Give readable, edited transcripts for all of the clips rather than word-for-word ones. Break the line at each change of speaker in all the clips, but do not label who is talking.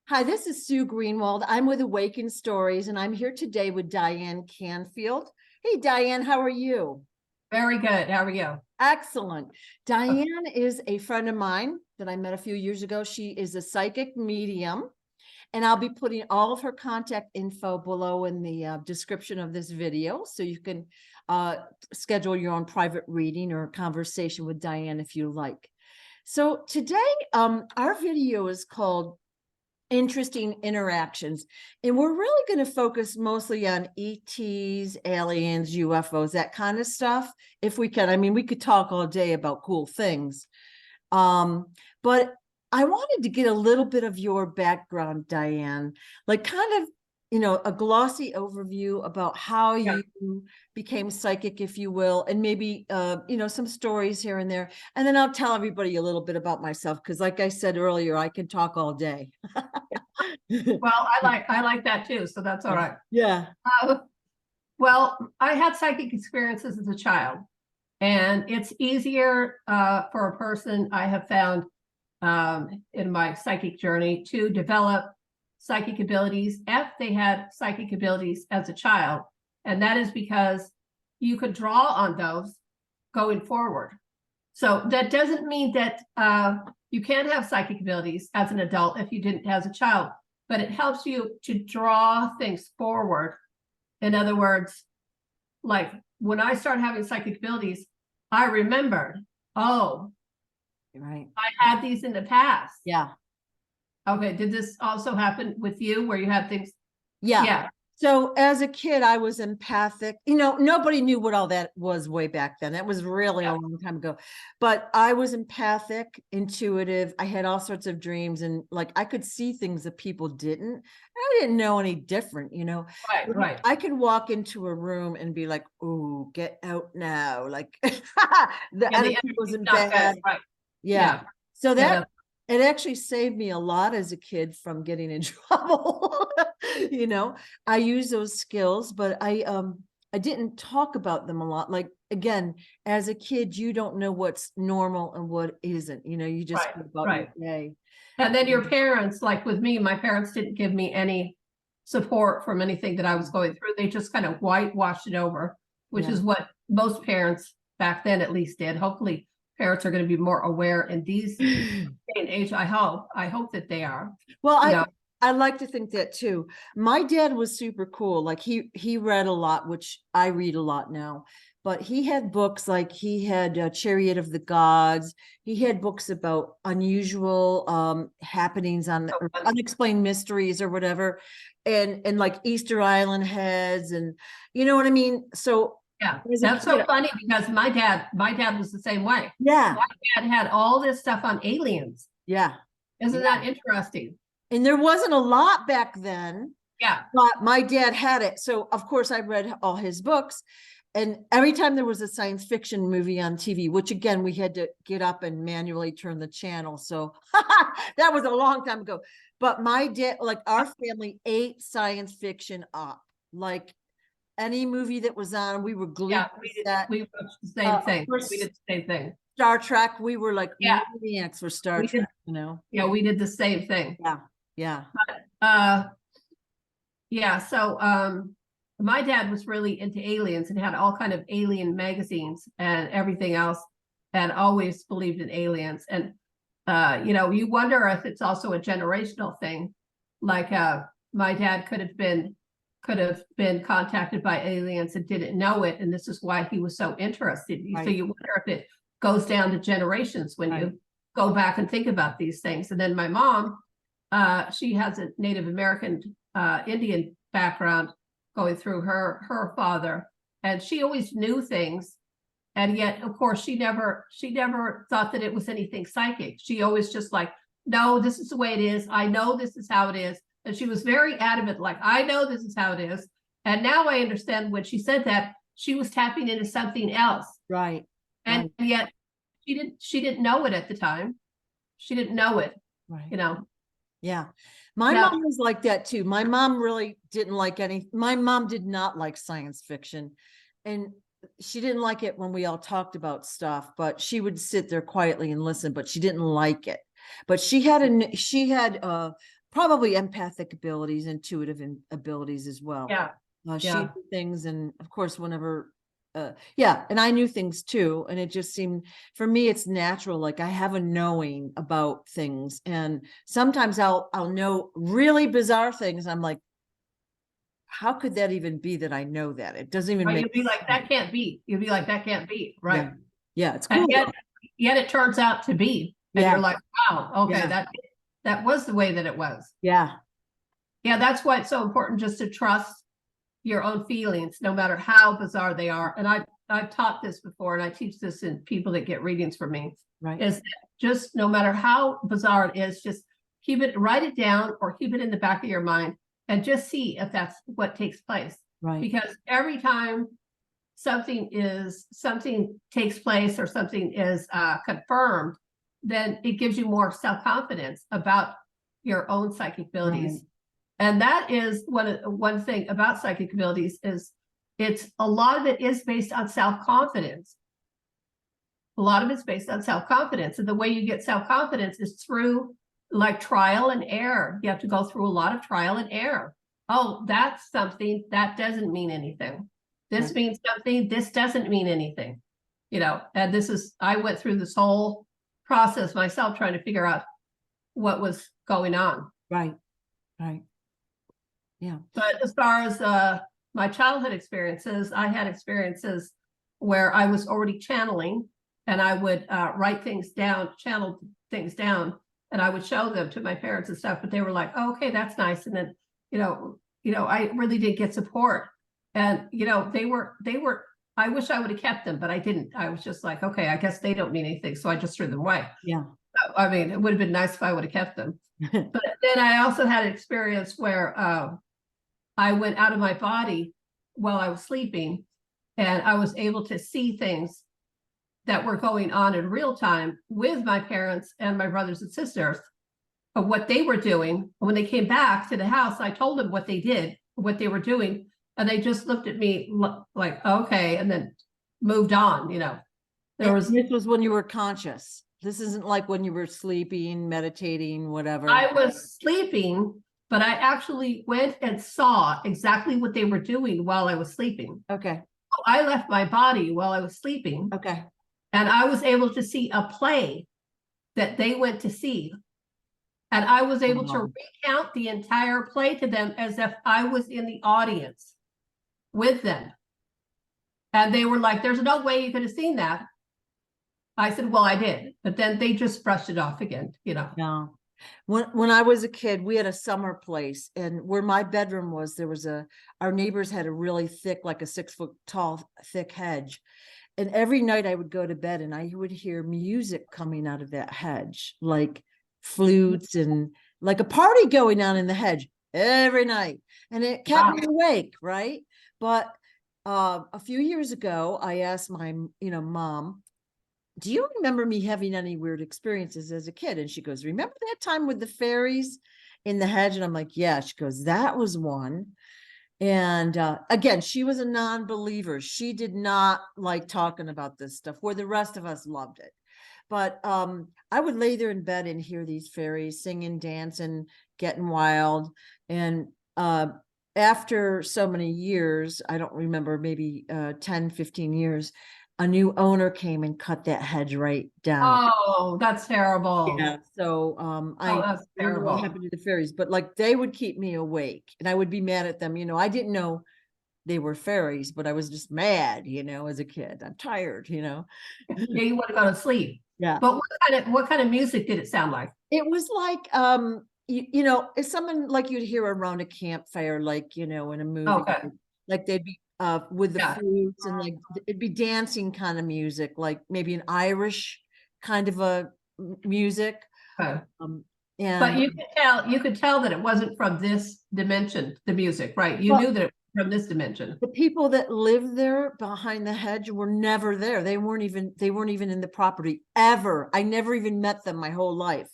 Hi, this is Sue Greenwald. I'm with Awakened Stories, and I'm here today with Diane Canfield. Hey, Diane, how are you?
Very good. How are you?
Excellent. Diane is a friend of mine that I met a few years ago. She is a psychic medium, and I'll be putting all of her contact info below in the description of this video, so you can schedule your own private reading or conversation with Diane if you like. So today, our video is called Interesting Interactions, and we're really going to focus mostly on ETs, aliens, UFOs, that kind of stuff, if we can. I mean, we could talk all day about cool things, but I wanted to get a little bit of your background, Diane, like kind of, a glossy overview about how you became psychic, if you will, and maybe some stories here and there, and then I'll tell everybody a little bit about myself, because like I said earlier, I can talk all day.
Well, I like that too, so that's all right.
Yeah.
Well, I had psychic experiences as a child, and it's easier for a person, I have found, in my psychic journey, to develop psychic abilities if they had psychic abilities as a child. And that is because you could draw on those going forward. So that doesn't mean that you can't have psychic abilities as an adult if you didn't as a child, but it helps you to draw things forward. In other words, like when I started having psychic abilities, I remembered, oh,
right,
I had these in the past.
yeah.
Okay, did this also happen with you where you had things?
Yeah. So as a kid, I was empathic. Nobody knew what all that was way back then. That was really a long time ago. But I was empathic, intuitive. I had all sorts of dreams, and like I could see things that people didn't. I didn't know any different,
Right.
I could walk into a room and be like, "Ooh, get out now!" Like the energy wasn't bad.
Right.
Yeah. So that it actually saved me a lot as a kid from getting in trouble. I use those skills, but I didn't talk about them a lot. Like again, as a kid, you don't know what's normal and what isn't. You just go about your day.
And then your parents, like with me, my parents didn't give me any support from anything that I was going through. They just kind of whitewashed it over, which is what most parents back then at least did. Hopefully parents are going to be more aware in these day and age. I hope that they are.
Well, I like to think that too. My dad was super cool. Like he read a lot, which I read a lot now, but he had books like he had Chariot of the Gods. He had books about unusual happenings on unexplained mysteries or whatever, and like Easter Island heads, and you know what I mean? So
yeah, that's so funny because my dad was the same way.
Yeah.
My dad had all this stuff on aliens.
Yeah.
Isn't that interesting?
And there wasn't a lot back then.
Yeah.
But my dad had it. So of course I read all his books. And every time there was a science fiction movie on TV, which again, we had to get up and manually turn the channel. So that was a long time ago. But my dad, like our family ate science fiction up. Like any movie that was on, we were glued.
Yeah, we watched the same thing. We did the same thing.
Star Trek, we were like maniacs for Star Trek,
Yeah, we did the same thing.
Yeah.
But, so my dad was really into aliens and had all kind of alien magazines and everything else, and always believed in aliens. And you wonder if it's also a generational thing. Like my dad could have been contacted by aliens and didn't know it, and this is why he was so interested. So you wonder if it goes down to generations when you go back and think about these things. And then my mom, she has a Native American Indian background going through her father, and she always knew things, and yet of course she never thought that it was anything psychic. She always just like, no, this is the way it is. I know this is how it is. And she was very adamant, like, I know this is how it is. And now I understand when she said that, she was tapping into something else.
Right.
And yet she didn't know it at the time. She didn't know it,
Yeah. My mom was like that too. My mom really didn't like my mom did not like science fiction. And she didn't like it when we all talked about stuff, but she would sit there quietly and listen, but she didn't like it. But she had probably empathic abilities, intuitive abilities as well.
Yeah.
She
Yeah.
knew things, and of course, whenever, yeah, and I knew things too, and it just seemed, for me, it's natural. Like I have a knowing about things, and sometimes I'll know really bizarre things. I'm like, how could that even be that I know that? It doesn't even
Right,
make
you'd be like,
sense.
that can't be. You'd be like, that can't be. Right.
Yeah. Yeah, it's
And
cool.
yet it turns out to be. And
Yeah.
you're like, wow, okay,
Yeah.
that was the way that it was.
Yeah.
Yeah, that's why it's so important just to trust your own feelings, no matter how bizarre they are. And I've taught this before, and I teach this in people that get readings from me,
Right.
is that just no matter how bizarre it is, just write it down or keep it in the back of your mind and just see if that's what takes place.
Right.
Because every time something takes place or something is confirmed, then it gives you more self-confidence about your own psychic abilities.
Right.
And that is one thing about psychic abilities is a lot of it is based on self-confidence. A lot of it's based on self-confidence. And the way you get self-confidence is through like trial and error. You have to go through a lot of trial and error. Oh, that's something that doesn't mean anything. This means something, this doesn't mean anything. You know, and I went through this whole process myself trying to figure out what was going on.
Right. Right. Yeah.
But as far as my childhood experiences, I had experiences where I was already channeling, and I would write things down, channel things down, and I would show them to my parents and stuff. But they were like, oh, "Okay, that's nice." And then, I really did get support, and they were. I wish I would have kept them, but I didn't. I was just like, okay, I guess they don't mean anything, so I just threw them away.
Yeah.
I mean, it would have been nice if I would have kept them. But then I also had an experience where I went out of my body while I was sleeping, and I was able to see things that were going on in real time with my parents and my brothers and sisters of what they were doing. When they came back to the house, I told them what they did, what they were doing, and they just looked at me like, okay, and then moved on.
This was when you were conscious. This isn't like when you were sleeping, meditating, whatever.
I was sleeping, but I actually went and saw exactly what they were doing while I was sleeping.
Okay.
I left my body while I was sleeping.
Okay.
And I was able to see a play that they went to see. And I was able to recount the entire play to them as if I was in the audience with them. And they were like, there's no way you could have seen that. I said, well, I did. But then they just brushed it off again,
Yeah. When I was a kid, we had a summer place, and where my bedroom was, there was our neighbors had a really thick, like a 6-foot tall, thick hedge. And every night I would go to bed and I would hear music coming out of that hedge, like flutes and like a party going on in the hedge every night. And it kept me awake, right? But a few years ago, I asked my, mom, do you remember me having any weird experiences as a kid? And she goes, remember that time with the fairies in the hedge? And I'm like, yeah. She goes, that was one. And again, she was a non-believer. She did not like talking about this stuff, where the rest of us loved it. But I would lay there in bed and hear these fairies singing, dancing, getting wild. And after so many years, I don't remember, maybe 10, 15 years, a new owner came and cut that hedge right down.
Oh, that's terrible.
Yeah. So I don't know what happened to the fairies, but like they would keep me awake, and I would be mad at them. I didn't know they were fairies, but I was just mad, as a kid. I'm tired,
Yeah, you want to go to sleep.
Yeah.
But what kind of music did it sound like?
It was like it's something like you'd hear around a campfire, like in a movie.
Okay.
Like they'd be with the flutes, and like it'd be dancing kind of music, like maybe an Irish kind of a music.
Okay.
And
but you could tell that it wasn't from this dimension, the music, right? You knew that it was from this dimension.
The people that lived there behind the hedge were never there. They weren't even in the property ever. I never even met them my whole life.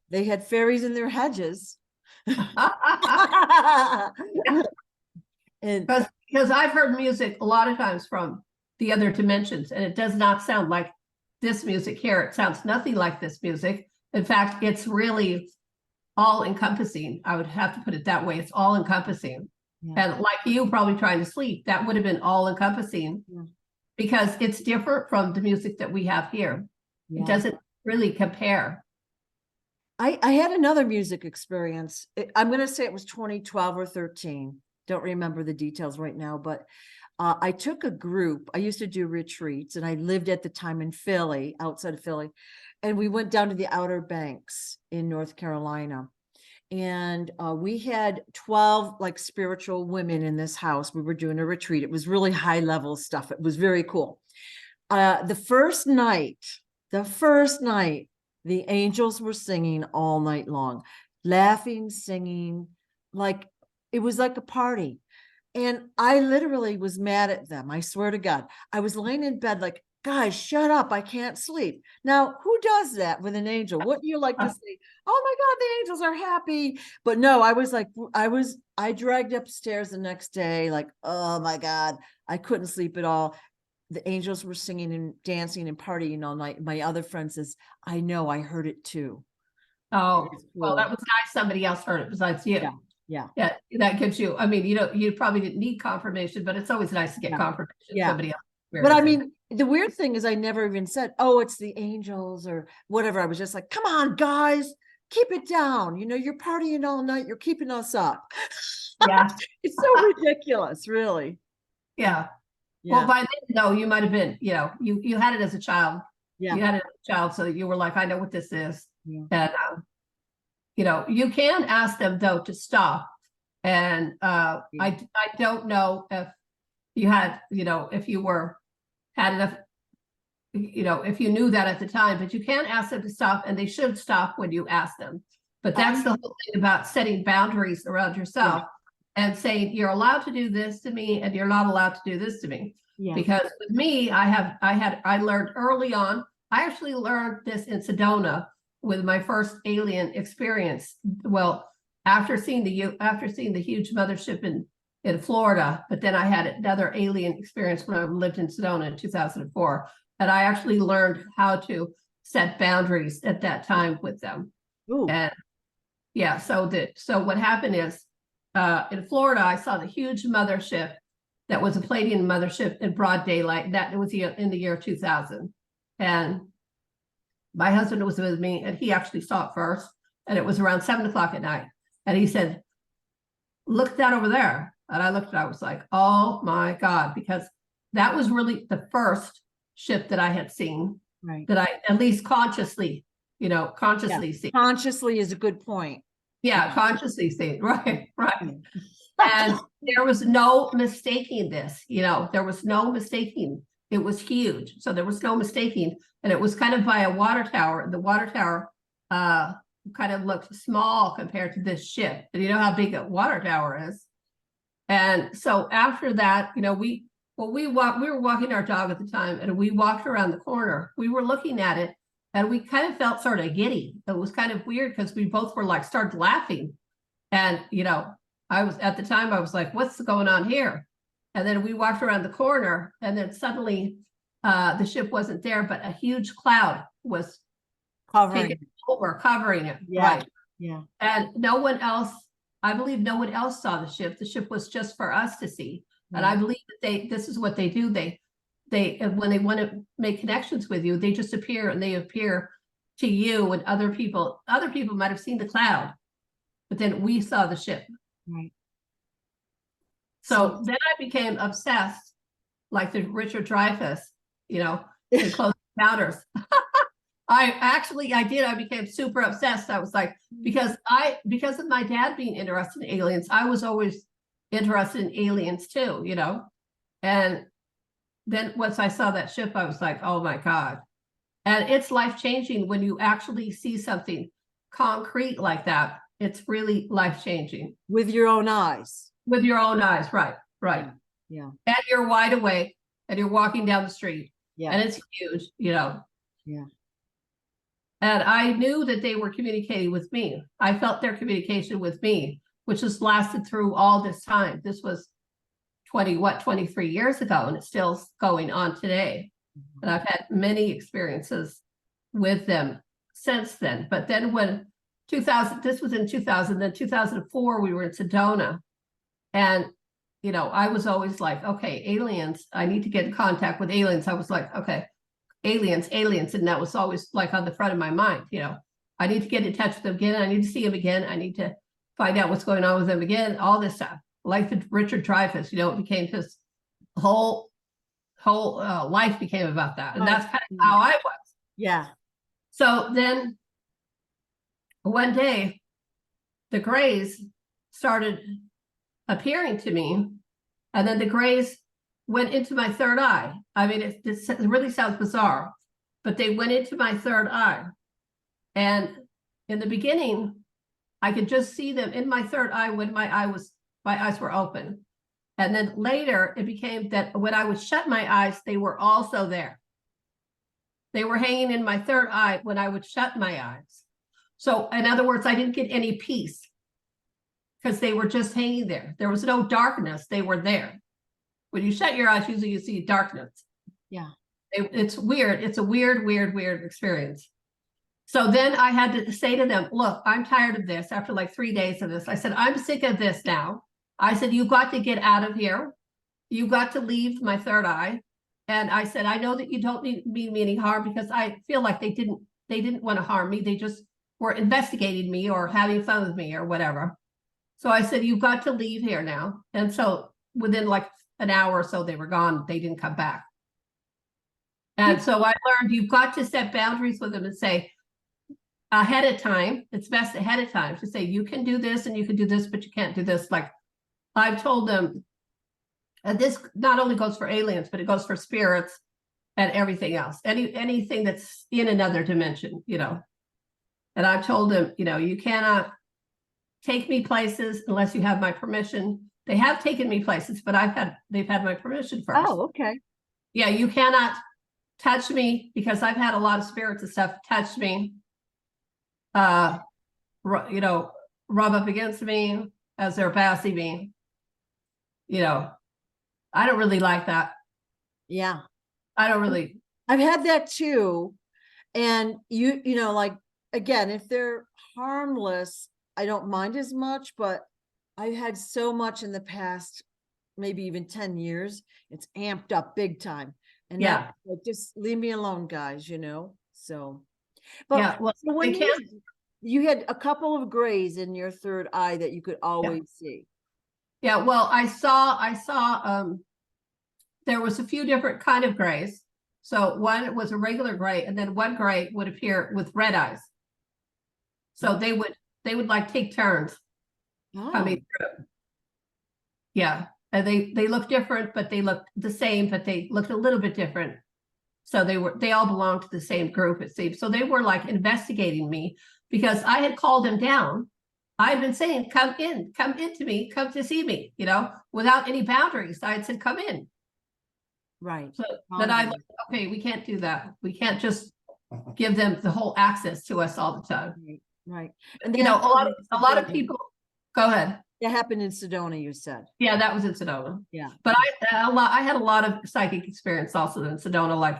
They had fairies in their hedges. And
because I've heard music a lot of times from the other dimensions, and it does not sound like this music here. It sounds nothing like this music. In fact, it's really all encompassing. I would have to put it that way. It's all encompassing.
Yeah.
And like you probably trying to sleep, that would have been all encompassing
Yeah.
because it's different from the music that we have here.
Yeah.
It doesn't really compare.
I had another music experience. I'm going to say it was 2012 or 13. Don't remember the details right now, but I took a group. I used to do retreats, and I lived at the time in Philly, outside of Philly. And we went down to the Outer Banks in North Carolina. And we had 12 like spiritual women in this house. We were doing a retreat. It was really high level stuff. It was very cool. The first night, the angels were singing all night long, laughing, singing, like it was like a party. And I literally was mad at them. I swear to God, I was laying in bed like, guys, shut up. I can't sleep. Now, who does that with an angel? Wouldn't you like to say, oh my God, the angels are happy? But no, I was like, I dragged upstairs the next day, like, oh my God, I couldn't sleep at all. The angels were singing and dancing and partying all night. My other friend says, I know, I heard it too.
Oh,
It's
well,
cool.
that was nice. Somebody else heard it besides you.
Yeah. Yeah.
Yeah, that gives you, I mean, you probably didn't need confirmation, but it's always nice to get
Yeah.
confirmation.
Yeah.
Somebody else
But I
experienced it.
mean, the weird thing is I never even said, oh, it's the angels or whatever. I was just like, come on, guys, keep it down. You know, you're partying all night. You're keeping us up.
Yeah,
It's so ridiculous, really.
yeah.
Yeah.
Well, by then, no, you might have been, you had it as a child.
Yeah.
You had it as a child, so you were like, I know what this is.
Yeah.
And you can ask them though to stop. And I don't know if you had, if you had enough, if you knew that at the time, but you can ask them to stop, and they should stop when you ask them. But that's the whole thing about setting boundaries around yourself and saying you're allowed to do this to me and you're not allowed to do this to me.
Yeah.
Because with me, I learned early on. I actually learned this in Sedona with my first alien experience. Well, after seeing the huge mothership in Florida, but then I had another alien experience when I lived in Sedona in 2004, and I actually learned how to set boundaries at that time with them.
Ooh.
And yeah, so what happened is in Florida, I saw the huge mothership that was a Pleiadian mothership in broad daylight. That was in the year 2000. And my husband was with me, and he actually saw it first. And it was around 7 o'clock at night. And he said, look at that over there. And I looked, and I was like, oh my God, because that was really the first ship that I had seen,
Right.
that I at least consciously see.
Consciously is a good point.
Yeah, consciously see. Right. And there was no mistaking this, there was no mistaking. It was huge. So there was no mistaking. And it was kind of by a water tower. The water tower kind of looked small compared to this ship. And you know how big a water tower is. And so after that, we were walking our dog at the time, and we walked around the corner. We were looking at it, and we kind of felt sort of giddy. It was kind of weird because we both were like, started laughing. And, I was like, what's going on here? And then we walked around the corner, and then suddenly the ship wasn't there, but a huge cloud was covering it.
Yeah.
Right.
Yeah.
And I believe no one else saw the ship. The ship was just for us to see. And I believe that this is what they do. They when they want to make connections with you, they just appear, and they appear to you, and other people might have seen the cloud, but then we saw the ship.
Right.
So then I became obsessed, like the Richard Dreyfuss, in Close Encounters. I did. I became super obsessed. I was like, because of my dad being interested in aliens, I was always interested in aliens too, and then once I saw that ship, I was like, oh my God. And it's life-changing when you actually see something concrete like that. It's really life-changing.
With your own eyes.
With your own eyes, right.
Yeah.
And you're wide awake, and you're walking down the street.
Yeah.
And it's huge,
Yeah.
And I knew that they were communicating with me. I felt their communication with me, which has lasted through all this time. This was 23 years ago, and it's still going on today. Mm-hmm. And I've had many experiences with them since then. But then when 2000, this was in 2000, then 2004, we were in Sedona. And, you know, I was always like, okay, aliens, I need to get in contact with aliens. I was like, okay, aliens. And that was always like on the front of my mind, you know, I need to get in touch with them again. I need to see them again. I need to find out what's going on with them again, all this stuff. Like the Richard Dreyfuss, you know, it became his whole life became about that. And that's kind of how I was.
Yeah.
So then one day, the Greys started appearing to me, and then the Greys went into my third eye. I mean, it really sounds bizarre, but they went into my third eye. And in the beginning, I could just see them in my third eye when my eyes were open. And then later it became that when I would shut my eyes, they were also there. They were hanging in my third eye when I would shut my eyes. So in other words, I didn't get any peace because they were just hanging there. There was no darkness. They were there. When you shut your eyes, usually you see darkness.
Yeah.
It's weird. It's a weird experience. So then I had to say to them, look, I'm tired of this after like 3 days of this. I said, I'm sick of this now. I said, you've got to get out of here. You've got to leave my third eye. And I said, I know that you don't mean me any harm, because I feel like they didn't want to harm me. They just were investigating me or having fun with me or whatever. So I said, you've got to leave here now. And so within like an hour or so, they were gone. They didn't come back. And so I learned you've got to set boundaries with them and say ahead of time, it's best ahead of time to say, you can do this and you can do this, but you can't do this. Like I've told them, and this not only goes for aliens, but it goes for spirits and everything else, anything that's in another dimension, you know. And I've told them, you know, you cannot take me places unless you have my permission. They have taken me places, but they've had my permission first.
Oh, okay.
Yeah, you cannot touch me, because I've had a lot of spirits and stuff touch me, you know, rub up against me as they're passing me. You know, I don't really like that.
Yeah.
I don't really.
I've had that too. And you know, like, again, if they're harmless, I don't mind as much, but I've had so much in the past, maybe even 10 years, it's amped up big time. And
Yeah,
like, just leave me alone, guys, you know? So, but
yeah, well,
so when you had a couple of grays in your third eye that you could always see.
Yeah, well, I saw there was a few different kind of grays. So one was a regular gray, and then one gray would appear with red eyes. So they would like take turns coming through. Yeah, and they look different, but they looked the same, but they looked a little bit different. So they all belonged to the same group, it seems. So they were like investigating me because I had called them down. I've been saying, come in to me, come to see me, you know, without any boundaries. I had said, come in.
Right.
So then I looked, okay, we can't do that. We can't just give them the whole access to us all the time.
Right. And
you know, a lot of people, go ahead.
That happened in Sedona, you said.
Yeah, that was in Sedona.
Yeah.
But I had a lot of psychic experience also in Sedona, like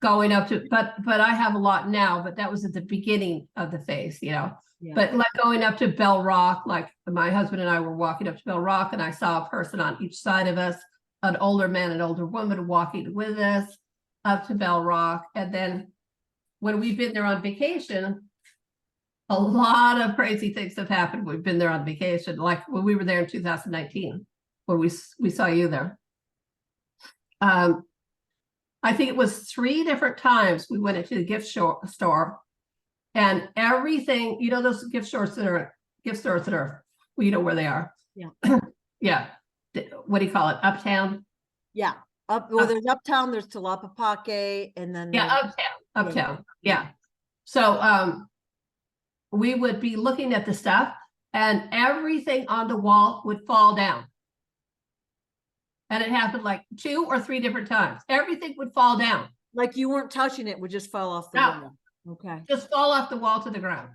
going up to, but I have a lot now, but that was at the beginning of the phase, you know. Yeah. But like going up to Bell Rock, like my husband and I were walking up to Bell Rock, and I saw a person on each side of us, an older man, an older woman walking with us up to Bell Rock. And then when we've been there on vacation, a lot of crazy things have happened. We've been there on vacation, like when we were there in 2019, when we saw you there. I think it was 3 different times we went into the gift store, and everything, you know, those gift stores that are, well, you know where they are.
Yeah.
Yeah. What do you call it? Uptown?
Yeah. Well, there's Uptown, there's Tlaquepaque, and then
Uptown. Yeah. So we would be looking at the stuff, and everything on the wall would fall down. And it happened like 2 or 3 different times. Everything would fall down.
Like you weren't touching it, would just fall off the wall. Okay.
Just fall off the wall to the ground.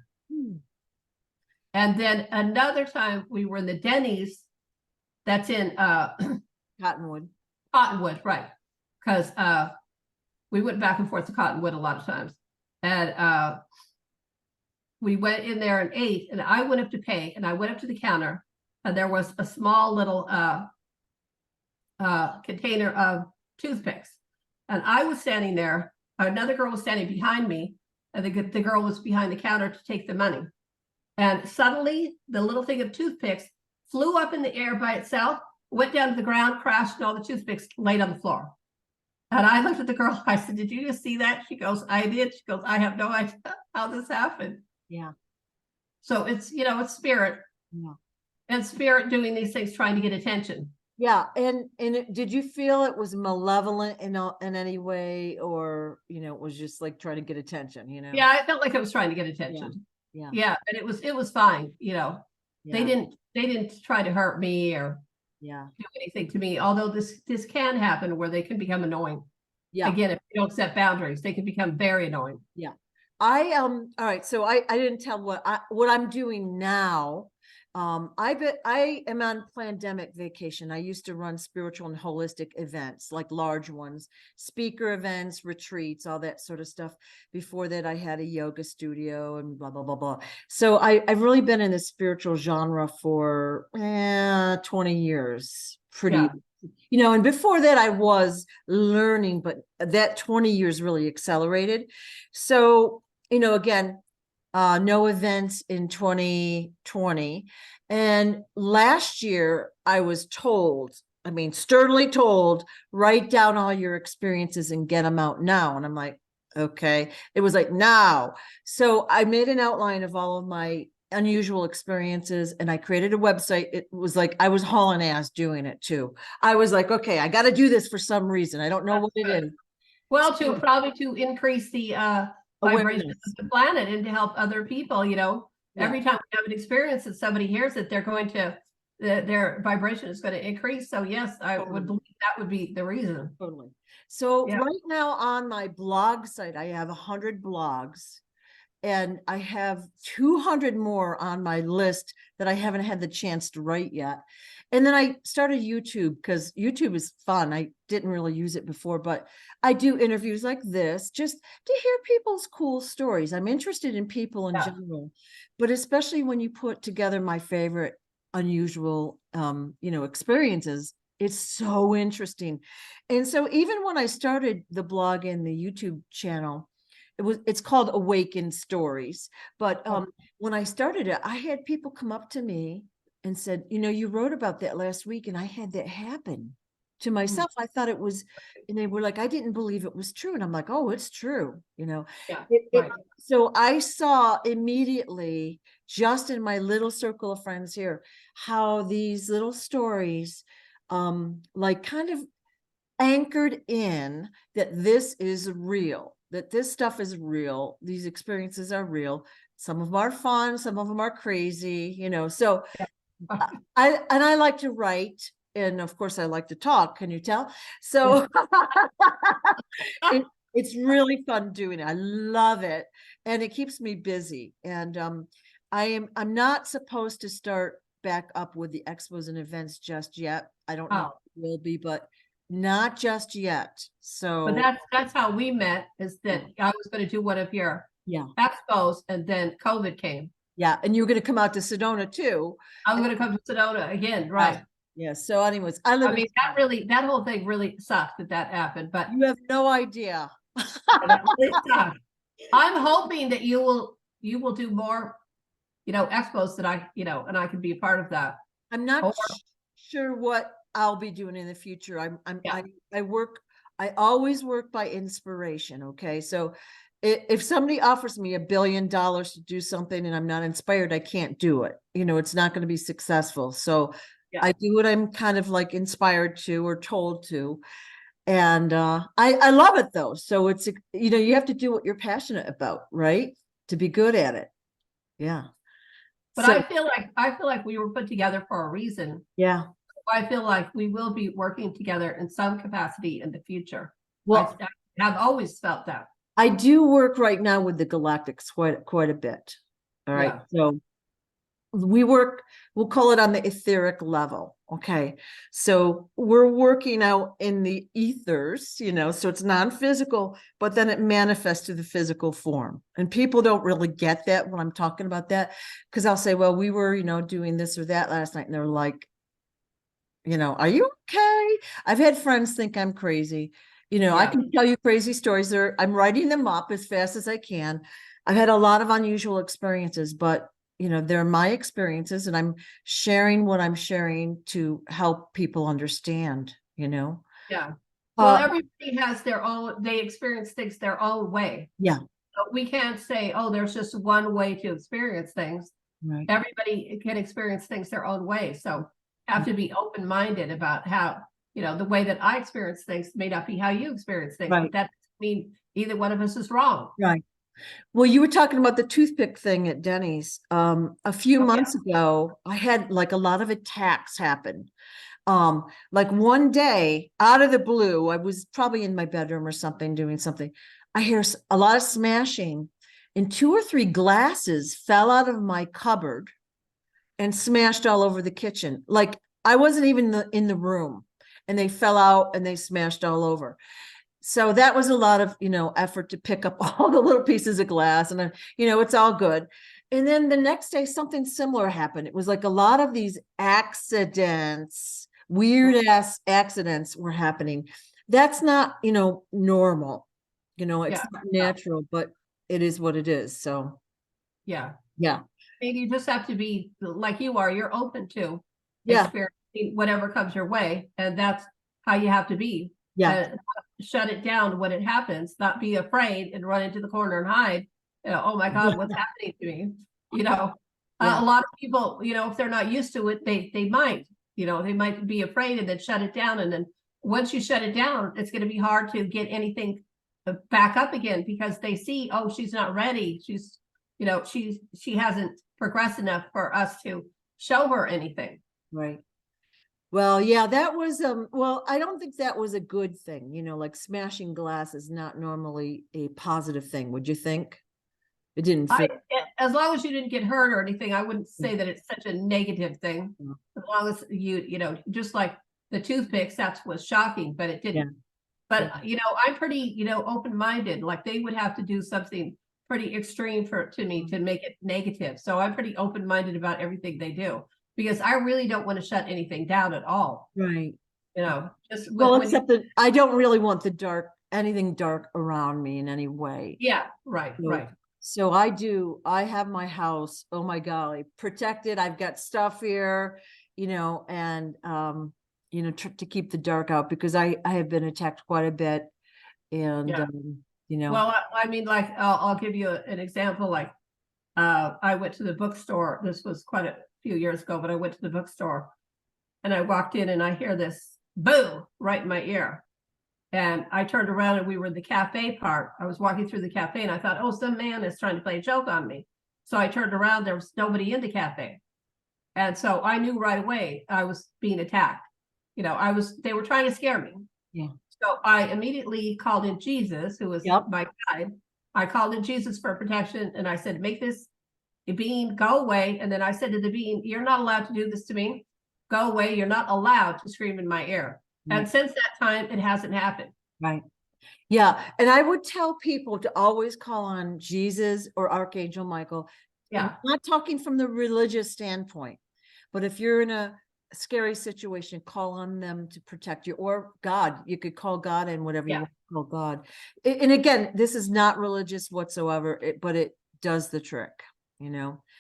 And then another time we were in the Denny's, that's in
Cottonwood,
right? Because we went back and forth to Cottonwood a lot of times. And we went in there and ate, and I went up to pay, and I went up to the counter, and there was a small little container of toothpicks. And I was standing there, another girl was standing behind me, and the girl was behind the counter to take the money. And suddenly the little thing of toothpicks flew up in the air by itself, went down to the ground, crashed, and all the toothpicks laid on the floor. And I looked at the girl, I said, did you just see that? She goes, I did. She goes, I have no idea how this happened.
Yeah.
So it's, it's spirit.
Yeah.
And spirit doing these things, trying to get attention.
Yeah. And did you feel it was malevolent in any way, or, it was just like trying to get attention,
Yeah, I felt like I was trying to get attention.
Yeah.
Yeah. And it was fine.
Yeah.
They didn't try to hurt me or do anything to me. Although this can happen where they can become annoying. Yeah. Again, if you don't set boundaries, they can become very annoying.
Yeah. All right. So I didn't tell what I'm doing now. I am on pandemic vacation. I used to run spiritual and holistic events, like large ones, speaker events, retreats, all that sort of stuff. Before that, I had a yoga studio and blah, blah, blah, blah. So I've really been in the spiritual genre for 20 years, and before that I was learning, but that 20 years really accelerated. So, again, no events in 2020. And last year I was told, sternly told, write down all your experiences and get them out now. And I'm like, okay. It was like now. So I made an outline of all of my unusual experiences and I created a website. It was like, I was hauling ass doing it too. I was like, okay, I got to do this for some reason. I don't know what it is.
Well, probably to increase the vibration of the planet and to help other people, every time we have an experience that somebody hears it, they're going to, their vibration is going to increase. So yes, I would believe that would be the reason.
Totally. So right now on my blog site, I have 100 blogs and I have 200 more on my list that I haven't had the chance to write yet. And then I started YouTube because YouTube is fun. I didn't really use it before, but I do interviews like this just to hear people's cool stories. I'm interested in people in general, but especially when you put together my favorite unusual, experiences, it's so interesting. And so even when I started the blog and the YouTube channel, it's called Awakened Stories. But when I started it, I had people come up to me and said, you wrote about that last week and I had that happen to myself. I thought it was, and they were like, I didn't believe it was true. And I'm like, oh, it's true. So I saw immediately, just in my little circle of friends here, how these little stories, like kind of anchored in that this is real, that this stuff is real. These experiences are real. Some of them are fun. Some of them are crazy, so I like to write, and of course I like to talk. Can you tell? So it's really fun doing it. I love it, and it keeps me busy. And I'm not supposed to start back up with the expos and events just yet. I don't know if it will be, but not just yet. So,
but that's how we met. Is that I was going to do one of your expos, and then COVID came.
Yeah, and you were going to come out to Sedona too.
I'm going to come to Sedona again, right?
Yeah. So, anyways,
that whole thing really sucked that happened. But
you have no idea.
That really sucked. I'm hoping that you will do more, expos that and I can be a part of that.
I'm not sure what I'll be doing in the future. I always work by inspiration. Okay, so if somebody offers me $1 billion to do something and I'm not inspired, I can't do it. It's not going to be successful. So I do what I'm kind of like inspired to or told to. And I love it though. So it's, you have to do what you're passionate about, right? To be good at it. Yeah.
But so, I feel like we were put together for a reason.
Yeah.
I feel like we will be working together in some capacity in the future.
Well,
I've always felt that.
I do work right now with the Galactics quite a bit. All right. So we'll call it on the etheric level. Okay. So we're working out in the ethers, so it's non-physical, but then it manifests to the physical form. And people don't really get that when I'm talking about that, because I'll say, well, we were, doing this or that last night. And they're like, are you okay? I've had friends think I'm crazy. I can tell you crazy stories. I'm writing them up as fast as I can. I've had a lot of unusual experiences, but they're my experiences, and I'm sharing what I'm sharing to help people understand,
Yeah. Well, everybody has they experience things their own way.
Yeah.
So we can't say, oh, there's just one way to experience things.
Right.
Everybody can experience things their own way. So have to be open-minded about how, the way that I experience things may not be how you experience things,
Right.
but that doesn't mean either one of us is wrong.
Right. Well, you were talking about the toothpick thing at Denny's. A few months ago, I had like a lot of attacks happen. Like one day out of the blue, I was probably in my bedroom or something, doing something. I hear a lot of smashing, and 2 or 3 glasses fell out of my cupboard and smashed all over the kitchen. Like I wasn't even in the room, and they fell out and they smashed all over. So that was a lot of, effort to pick up all the little pieces of glass, and it's all good. And then the next day, something similar happened. It was like a lot of these accidents, weird ass accidents were happening. That's not, normal, it's not natural, but it is what it is. So,
yeah.
Maybe
you just have to be like you are. You're open to
experiencing
whatever comes your way. And that's how you have to be.
Yeah.
Shut it down when it happens, not be afraid and run into the corner and hide. Oh my God, what's happening to me? A lot of people, if they're not used to it, they might, they might be afraid and then shut it down. And then once you shut it down, it's going to be hard to get anything back up again, because they see, oh, she's not ready. She's, she hasn't progressed enough for us to show her anything.
Right. Well, yeah, that was, well, I don't think that was a good thing. Like smashing glass is not normally a positive thing. Would you think? It didn't fit.
As long as you didn't get hurt or anything, I wouldn't say that it's such a negative thing. As long as just like the toothpicks, that was shocking, but it didn't. But, I'm pretty, open-minded. Like they would have to do something pretty extreme to me to make it negative. So I'm pretty open-minded about everything they do, because I really don't want to shut anything down at all.
Right.
Just
except that I don't really want anything dark around me in any way.
Yeah, right.
So I have my house, oh my golly, protected. I've got stuff here, and to keep the dark out, because I have been attacked quite a bit. And
well, I mean, like I'll give you an example. Like I went to the bookstore. This was quite a few years ago, but I went to the bookstore and I walked in and I hear this boo right in my ear. And I turned around and we were in the cafe part. I was walking through the cafe and I thought, oh, some man is trying to play a joke on me. So I turned around, there was nobody in the cafe. And so I knew right away I was being attacked. They were trying to scare me.
Yeah.
So I immediately called in Jesus, who was my guide. I called in Jesus for protection, and I said, make this being go away. And then I said to the being, you're not allowed to do this to me. Go away. You're not allowed to scream in my ear. Right. And since that time, it hasn't happened.
Right. Yeah. And I would tell people to always call on Jesus or Archangel Michael. Yeah. I'm not talking from the religious standpoint, but if you're in a scary situation, call on them to protect you, or God. You could call God in whatever you want to call God. And again, this is not religious whatsoever, but it does the trick,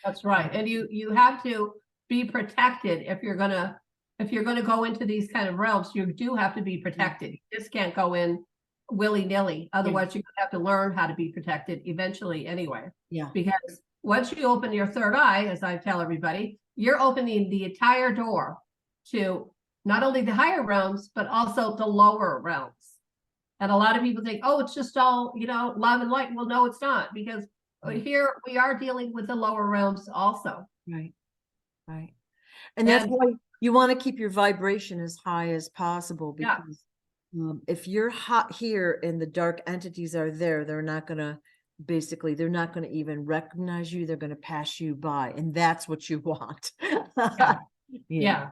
That's
right. And you have to be protected if you're gonna go into these kind of realms. You do have to be protected. You just can't go in willy-nilly. Otherwise, you have to learn how to be protected eventually anyway. Yeah. Because once you open your third eye, as I tell everybody, you're opening the entire door to not only the higher realms, but also the lower realms. And a lot of people think, oh, it's just all, love and light. Well, no, it's not, because here we are dealing with the lower realms also. Right.
Right. And that's why you want to keep your vibration as high as possible, because if you're hot here and the dark entities are there, they're not going to basically they're not going to even recognize you. They're going to pass you by, and that's what you want.
Yeah.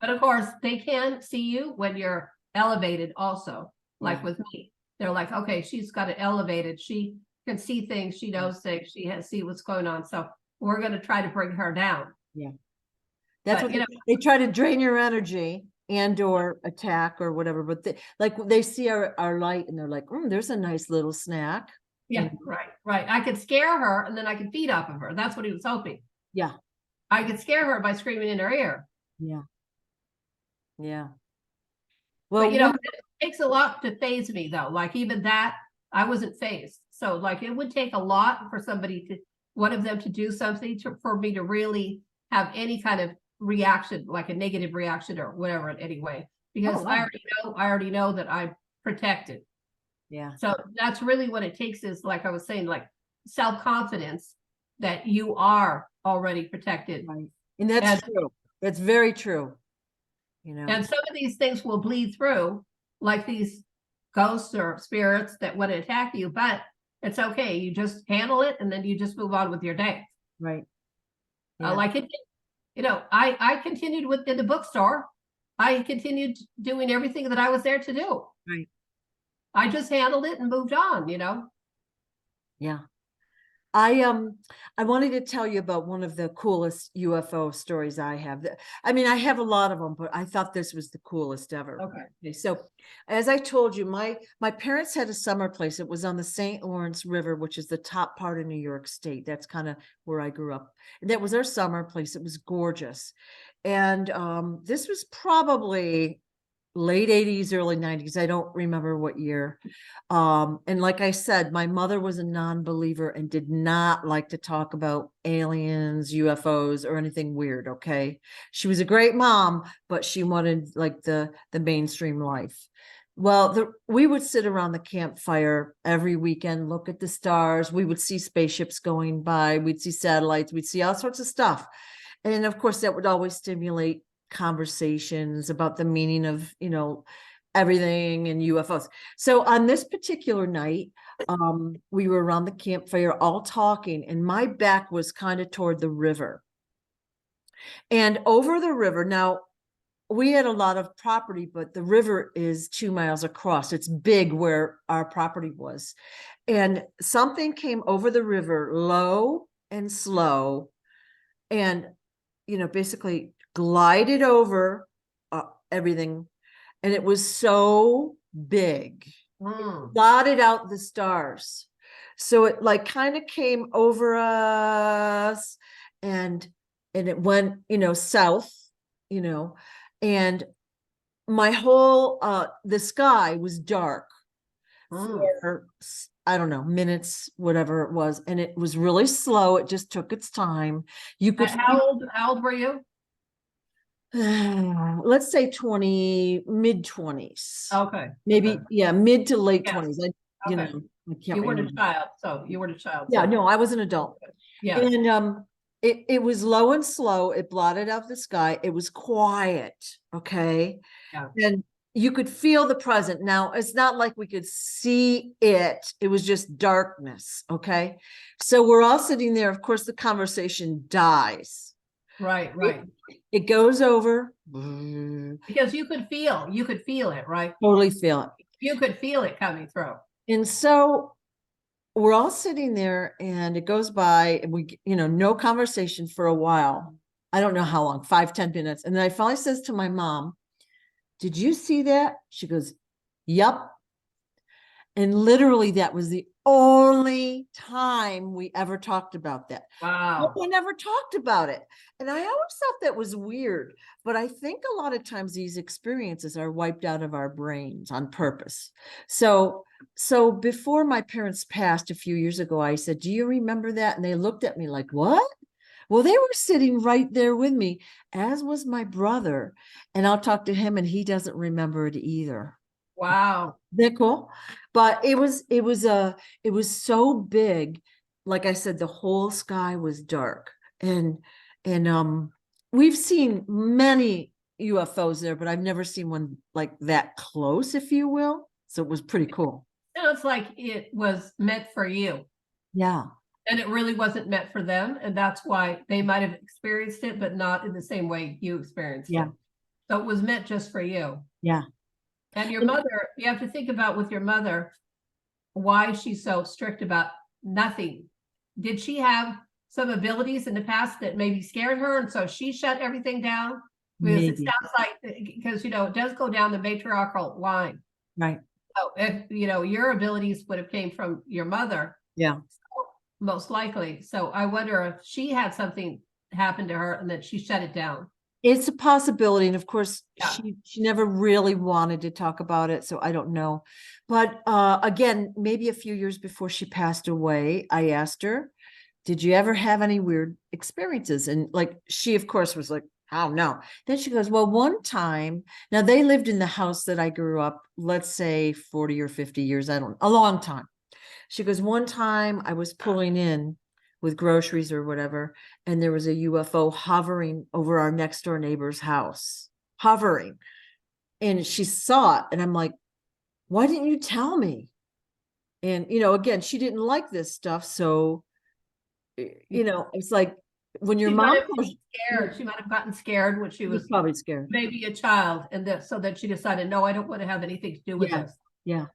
But of course, they can see you when you're elevated also. Like with me, they're like, okay, she's got it elevated. She can see things. She knows things. She has see what's going on. So we're going to try to bring her down.
Yeah. That's
But,
what they try to drain your energy and or attack or whatever. But they see our light and they're like, there's a nice little snack.
yeah, right. I could scare her and then I could feed off of her. That's what he was hoping.
Yeah.
I could scare her by screaming in her ear.
Yeah. Yeah. Well,
But it takes a lot to phase me though. Like even that, I wasn't phased. So like it would take a lot for one of them to do something for me to really have any kind of reaction, like a negative reaction or whatever in any way. Because I already know that I'm protected.
Yeah.
So that's really what it takes is, like I was saying, like self-confidence that you are already protected.
Right. And that's true. That's very true.
And some of these things will bleed through, like these ghosts or spirits that want to attack you, but it's okay. You just handle it and then you just move on with your day.
Right.
Yeah. Like it, I continued in the bookstore. I continued doing everything that I was there to do.
Right.
I just handled it and moved on,
Yeah. I wanted to tell you about one of the coolest UFO stories I have. I mean, I have a lot of them, but I thought this was the coolest ever. Okay. So as I told you, my parents had a summer place. It was on the St. Lawrence River, which is the top part of New York State. That's kind of where I grew up. And that was our summer place. It was gorgeous. And this was probably late 80s, early 90s. I don't remember what year. And like I said, my mother was a non-believer and did not like to talk about aliens, UFOs, or anything weird. Okay. She was a great mom, but she wanted like the mainstream life. Well, we would sit around the campfire every weekend, look at the stars. We would see spaceships going by. We'd see satellites. We'd see all sorts of stuff. And of course, that would always stimulate conversations about the meaning of, everything and UFOs. So on this particular night, we were around the campfire all talking, and my back was kind of toward the river. And over the river, now we had a lot of property, but the river is 2 miles across. It's big where our property was. And something came over the river low and slow and, basically glided over everything. And it was so big, it blotted out the stars. So it like kind of came over us and it went, south, and my whole, the sky was dark for, I don't know, minutes, whatever it was. And it was really slow. It just took its time. You could.
How old were you?
Let's say mid-20s.
Okay.
Maybe,
okay.
Yeah, mid to late 20s.
I can't
you
weren't a child, so you were a child.
Yeah, no, I was an adult.
Yeah.
And it was low and slow. It blotted out the sky. It was quiet. Okay.
Yeah.
And you could feel the present. Now, it's not like we could see it. It was just darkness. Okay. So we're all sitting there. Of course, the conversation dies.
Right.
It goes over.
Because you could feel it, right?
Totally feel it.
You could feel it coming through.
And so we're all sitting there and it goes by and we, no conversation for a while. I don't know how long, 5-10 minutes. And then I finally says to my mom, "Did you see that?" She goes, "Yep." And literally that was the only time we ever talked about that.
Wow.
We never talked about it. And I always thought that was weird, but I think a lot of times these experiences are wiped out of our brains on purpose. So before my parents passed a few years ago, I said, "Do you remember that?" And they looked at me like, "What?" Well, they were sitting right there with me, as was my brother. And I'll talk to him and he doesn't remember it either.
Wow.
Isn't that cool? But it was so big. Like I said, the whole sky was dark. And we've seen many UFOs there, but I've never seen one like that close, if you will. So it was pretty cool.
Sounds like it was meant for you.
Yeah.
And it really wasn't meant for them. And that's why they might have experienced it, but not in the same way you experienced
Yeah.
it. So it was meant just for you.
Yeah.
And your mother, you have to think about with your mother, why she's so strict about nothing. Did she have some abilities in the past that maybe scared her, and so she shut everything down? Because it
Maybe.
sounds like, because it does go down the matriarchal line.
Right.
So if your abilities would have came from your mother,
Yeah.
most likely. So I wonder if she had something happen to her and that she shut it down.
It's a possibility. And of course,
Yeah.
she never really wanted to talk about it. So I don't know. But again, maybe a few years before she passed away, I asked her, did you ever have any weird experiences? And like, she, of course, was like, oh, no. Then she goes, well, one time, now they lived in the house that I grew up, let's say 40 or 50 years, a long time. She goes, one time I was pulling in with groceries or whatever, and there was a UFO hovering over our next door neighbor's house, hovering. And she saw it. And I'm like, why didn't you tell me? And, again, she didn't like this stuff. So, it's like when your
She might
mom
have been scared. She might have gotten scared when she was
probably scared.
maybe a child, and so that she decided, no, I don't want to have anything to do with
Yeah.
this.
Yeah.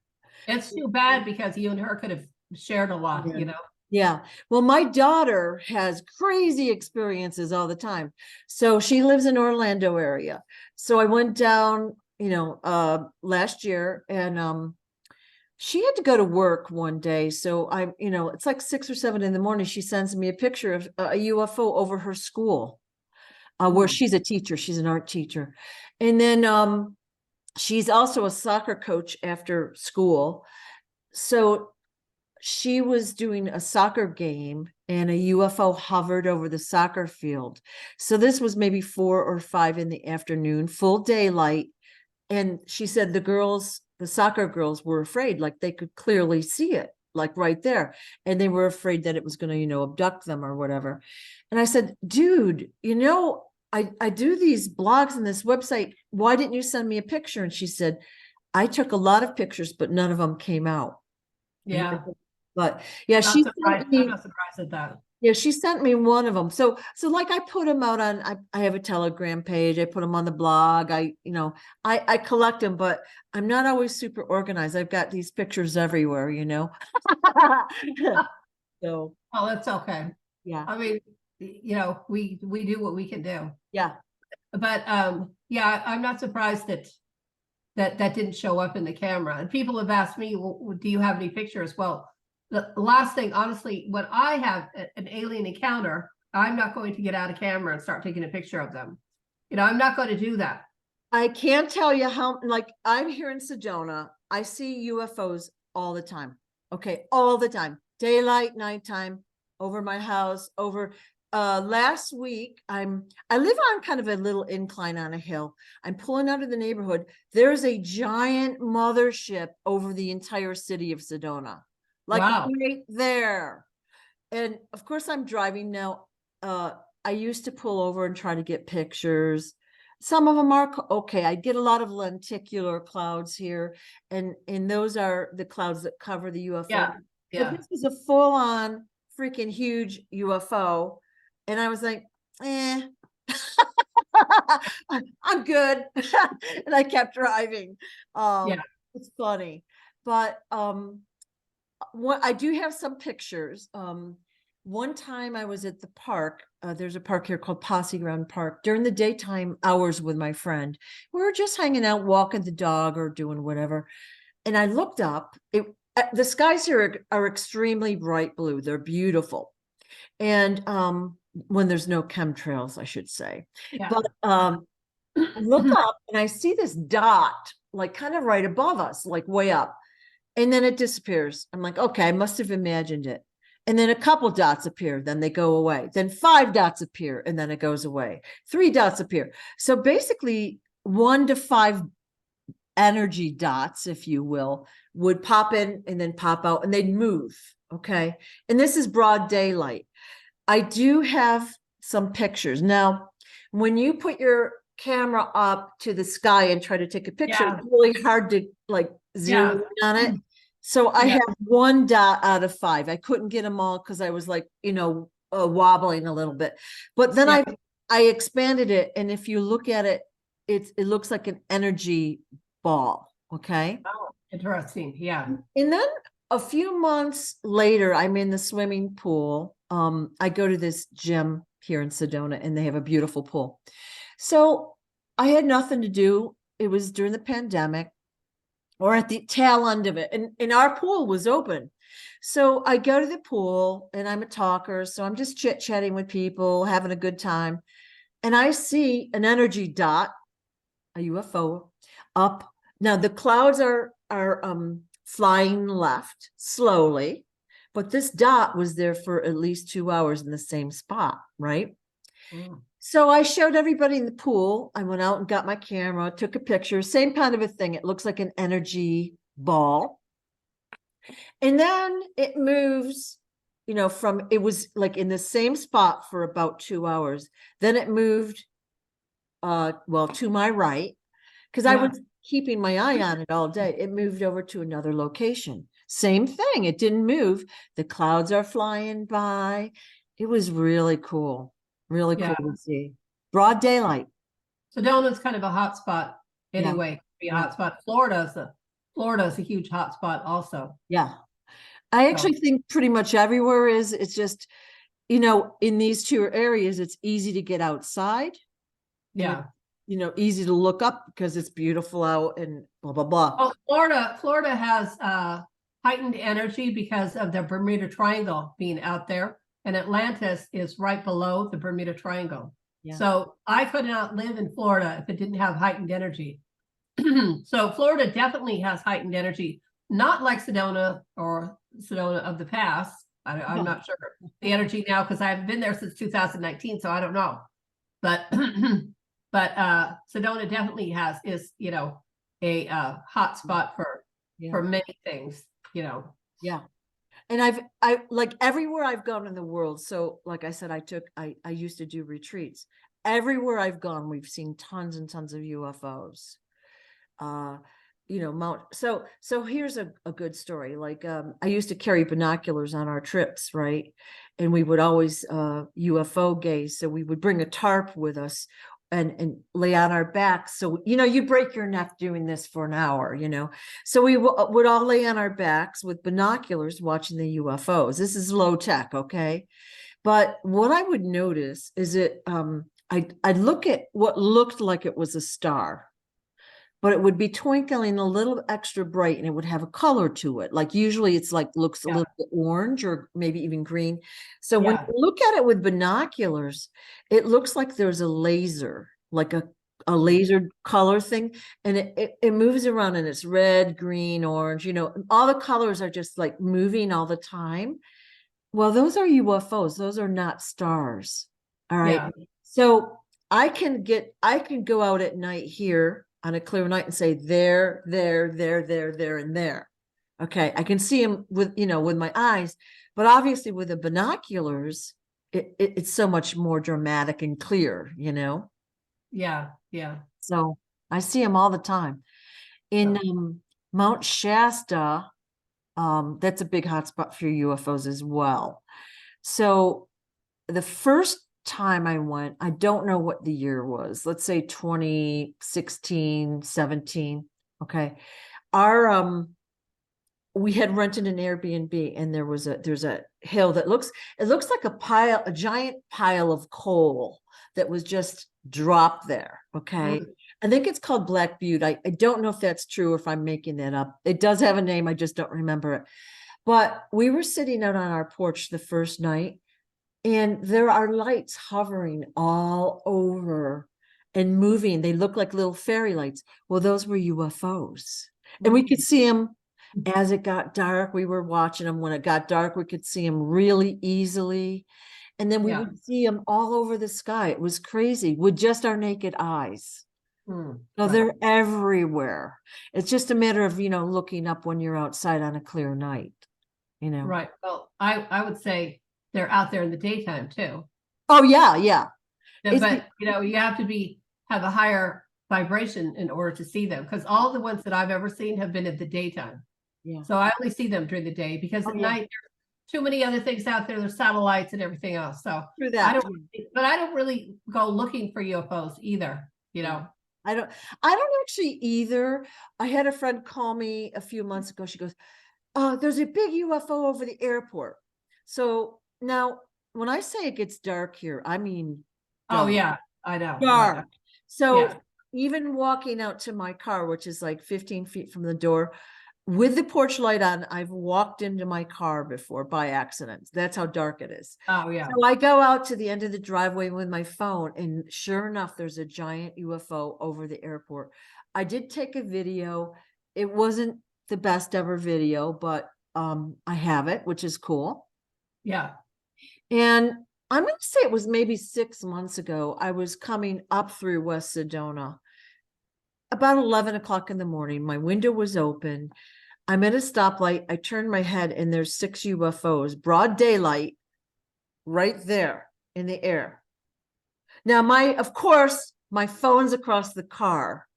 It's too bad because you and her could have shared a lot,
Yeah. Yeah. Well, my daughter has crazy experiences all the time. So she lives in Orlando area. So I went down, last year, and she had to go to work one day. So it's like 6 or 7 in the morning. She sends me a picture of a UFO over her school, where she's a teacher. She's an art teacher. And then she's also a soccer coach after school. So she was doing a soccer game and a UFO hovered over the soccer field. So this was maybe 4 or 5 in the afternoon, full daylight. And she said the soccer girls were afraid, like they could clearly see it, like right there. And they were afraid that it was going to, abduct them or whatever. And I said, dude, I do these blogs and this website. Why didn't you send me a picture? And she said, I took a lot of pictures, but none of them came out.
Yeah.
But yeah,
I'm not surprised at that.
Yeah, she sent me one of them. So like I put them out on, I have a Telegram page. I put them on the blog. I collect them, but I'm not always super organized. I've got these pictures everywhere, So,
Oh, that's okay.
yeah.
I mean, we do what we can do.
Yeah.
But yeah, I'm not surprised that didn't show up in the camera. And people have asked me, well, do you have any pictures? Well, the last thing, honestly, when I have an alien encounter, I'm not going to get out of camera and start taking a picture of them. I'm not going to do that.
I can't tell you how, like, I'm here in Sedona. I see UFOs all the time. Okay. All the time. Daylight, nighttime, over my house, over. Last week, I live on kind of a little incline on a hill. I'm pulling out of the neighborhood. There's a giant mothership over the entire city of Sedona, like
Wow.
right there. And of course, I'm driving now. I used to pull over and try to get pictures. Some of them are okay. I get a lot of lenticular clouds here, and those are the clouds that cover the UFO.
Yeah.
But this is a full-on freaking huge UFO. And I was like, I'm good. And I kept driving. It's funny. But what I do have some pictures. One time I was at the park. There's a park here called Posse Ground Park during the daytime hours with my friend. We were just hanging out, walking the dog or doing whatever. And I looked up. The skies here are extremely bright blue. They're beautiful. And when there's no chemtrails, I should say.
Yeah.
But I look up and I see this dot, like kind of right above us, like way up. And then it disappears. I'm like, okay, I must have imagined it. And then a couple dots appear, then they go away. Then 5 dots appear, and then it goes away. 3 dots appear. So basically 1 to 5 energy dots, if you will, would pop in and then pop out, and they'd move. Okay. And this is broad daylight. I do have some pictures. Now, when you put your camera up to the sky and try to take a picture, it's really hard to like zoom in on it. So I
Yeah.
have one dot out of five. I couldn't get them all because I was like, wobbling a little bit. But then
Yeah.
I expanded it, and if you look at it, it looks like an energy ball. Okay.
Oh, interesting. Yeah.
And then a few months later, I'm in the swimming pool. I go to this gym here in Sedona, and they have a beautiful pool. So I had nothing to do. It was during the pandemic or at the tail end of it. And our pool was open. So I go to the pool, and I'm a talker. So I'm just chit-chatting with people, having a good time. And I see an energy dot, a UFO, up. Now the clouds are flying left slowly, but this dot was there for at least 2 hours in the same spot, right?
Mm.
So I showed everybody in the pool. I went out and got my camera, took a picture, same kind of a thing. It looks like an energy ball. And then it moves, from it was like in the same spot for about 2 hours. Then it moved to my right, because I
Yeah.
was keeping my eye on it all day. It moved over to another location. Same thing. It didn't move. The clouds are flying by. It was really cool. Really
Yeah.
cool to see. Broad daylight.
Sedona's kind of a hot spot
Yeah.
anyway. Be a
Yeah.
hot spot. Florida's a huge hot spot also.
Yeah. I
So,
actually think pretty much everywhere is. It's just, in these two areas, it's easy to get outside. And
yeah.
easy to look up because it's beautiful out and blah, blah, blah.
Oh, Florida has heightened energy because of the Bermuda Triangle being out there, and Atlantis is right below the Bermuda Triangle.
Yeah.
So I could not live in Florida if it didn't have heightened energy. So Florida definitely has heightened energy, not like Sedona or Sedona of the past. I'm
No.
not sure the energy now because I haven't been there since 2019, so I don't know. But but Sedona definitely is a hot spot for many things.
Yeah. And I like everywhere I've gone in the world. So like I said, I used to do retreats. Everywhere I've gone, we've seen tons and tons of UFOs. So here's a good story. Like I used to carry binoculars on our trips, right? And we would always UFO gaze. So we would bring a tarp with us and lay on our backs. So you break your neck doing this for an hour, So we would all lay on our backs with binoculars watching the UFOs. This is low tech, okay? But what I would notice is I'd look at what looked like it was a star, but it would be twinkling a little extra bright, and it would have a color to it. Like usually it's like looks a little bit orange or maybe even green. So when you look at it with binoculars, it looks like there's a laser, like a laser color thing, and it moves around, and it's red, green, orange, all the colors are just like moving all the time. Well, those are UFOs. Those are not stars. All right.
Yeah.
So I can go out at night here on a clear night and say there, and there. Okay. I can see them with my eyes, but obviously with the binoculars, it's so much more dramatic and clear,
Yeah. Yeah.
So I see them all the time. In Mount Shasta, that's a big hotspot for UFOs as well. So the first time I went, I don't know what the year was. Let's say 2016, 17. Okay. We had rented an Airbnb, and there's a hill that looks like a giant pile of coal that was just dropped there. Okay. I think it's called Black Butte. I don't know if that's true or if I'm making that up. It does have a name. I just don't remember it. But we were sitting out on our porch the first night, and there are lights hovering all over and moving. They look like little fairy lights. Well, those were UFOs. And we could see them as it got dark. We were watching them. When it got dark, we could see them really easily. And then we would see them all over the sky. It was crazy with just our naked eyes. So they're everywhere. It's just a matter of, looking up when you're outside on a clear night,
Right. Well, I would say they're out there in the daytime too.
Oh, yeah. Yeah.
But you have to have a higher vibration in order to see them, because all the ones that I've ever seen have been in the daytime.
Yeah.
So I only see them during the day because
Oh,
at
yeah.
night there's too many other things out there. There's satellites and everything else. So
True
I
that.
don't,
too.
but I don't really go looking for UFOs either, you
Yeah.
know.
I don't actually either. I had a friend call me a few months ago. She goes, there's a big UFO over the airport. So now when I say it gets dark here, I mean
Oh
dark.
yeah, I know.
Dark. So
Yeah.
even walking out to my car, which is like 15 feet from the door, with the porch light on, I've walked into my car before by accident. That's how dark it is.
Oh yeah.
So I go out to the end of the driveway with my phone, and sure enough, there's a giant UFO over the airport. I did take a video. It wasn't the best ever video, but I have it, which is cool.
Yeah.
And I'm going to say it was maybe 6 months ago. I was coming up through West Sedona about 11 o'clock in the morning. My window was open. I'm at a stoplight. I turn my head and there's 6 UFOs, broad daylight, right there in the air. Now, of course, my phone's across the car,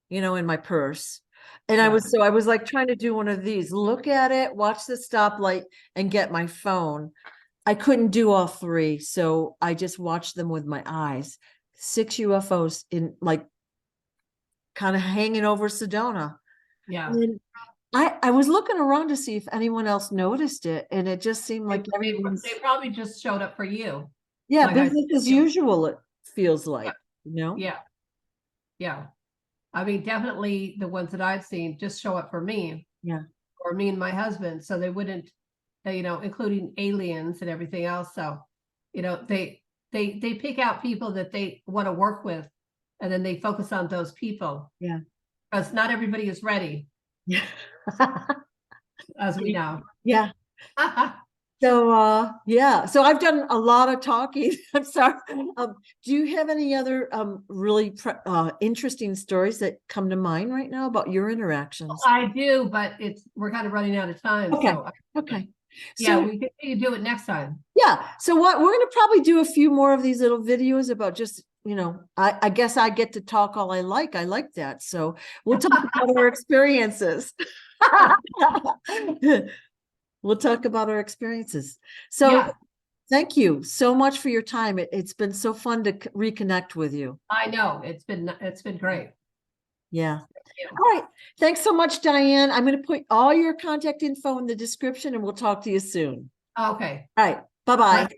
in my purse. And I was like trying to do one of these, look at it, watch the stoplight, and get my phone. I couldn't do all 3, so I just watched them with my eyes. 6 UFOs in like kind of hanging over Sedona.
Yeah.
And I was looking around to see if anyone else noticed it, and it just seemed like everyone's
They probably just showed up for you.
yeah,
like
business as
yeah.
usual, it feels like,
Yeah. Yeah. I mean, definitely the ones that I've seen just show up for me.
Yeah.
Or me and my husband. So they wouldn't, including aliens and everything else. So, they pick out people that they want to work with, and then they focus on those people.
Yeah.
Because not everybody is ready,
Yeah.
as we know.
Yeah. So yeah, so I've done a lot of talking. I'm sorry. Do you have any other really interesting stories that come to mind right now about your interactions?
I do, but we're kind of running out of time.
Okay.
So
Okay.
yeah,
So
we can do it next time.
yeah, so what we're going to probably do a few more of these little videos about just, I guess I get to talk all I like. I like that. So we'll talk about our experiences. We'll talk about our experiences. So
Yeah.
thank you so much for your time. It's been so fun to reconnect with you.
I know it's been great.
Yeah. All right. Thanks so much, Diane. I'm going to put all your contact info in the description, and we'll talk to you soon.
Okay.
All right. Bye-bye.
Okay.